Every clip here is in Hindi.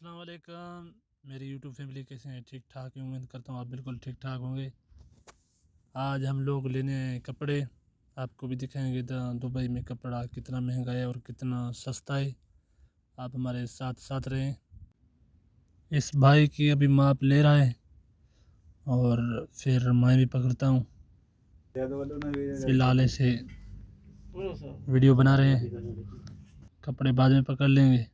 अस्सलाम वालेकुम मेरी यूट्यूब फैमिली कैसे हैं। ठीक ठाक है, उम्मीद करता हूँ आप बिल्कुल ठीक ठाक होंगे। आज हम लोग लेने आए कपड़े, आपको भी दिखाएंगे दुबई में कपड़ा कितना महंगा है और कितना सस्ता है। आप हमारे साथ साथ रहें। इस भाई की अभी माप ले रहा है और फिर मैं भी पकड़ता हूँ। फिलहाल ऐसे वीडियो बना रहे हैं, कपड़े बाद में पकड़ लेंगे।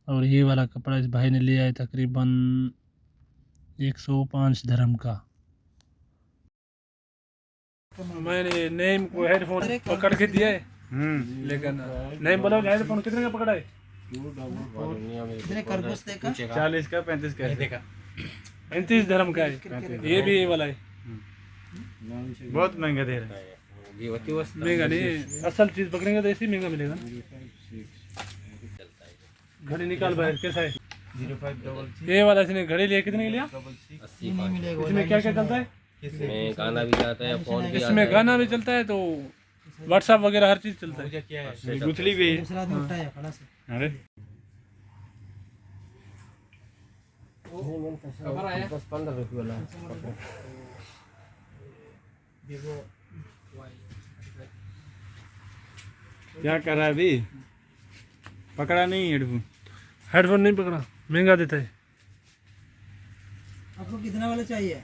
और ये वाला कपड़ा इस भाई ने लिया है तकरीबन 105 धर्म का। मैंने नेम को हेडफोन पकड़ के दिया है, लेकिन नेम बोला हेडफोन कितने का पकड़ा है? 40 का 35 का देखा 35 धर्म का है। ये भी ये वाला है, बहुत महंगा दे रहा है। महंगा नहीं, असल चीज पकड़ेंगे तो ऐसे महंगा मिलेगा ना। घड़ी निकाल भाई, कैसा है? 05 ये वाला इसने घड़ी लिया, कितने का लिया? 80 मिलेगा। इसमें क्या क्या चलता है? इसमें गाना भी जाता है, फोन भी आता है। इसमें गाना भी चलता है, तो व्हाट्सएप वगैरह हर चीज चलता है। गुथली भी है। अरे 10-15 रुपये वाला क्या कर रहा है अभी? पकड़ा नहीं हेडफोन, हेडफोन नहीं पकड़ा, महंगा देता है। आपको कितना वाला चाहिए?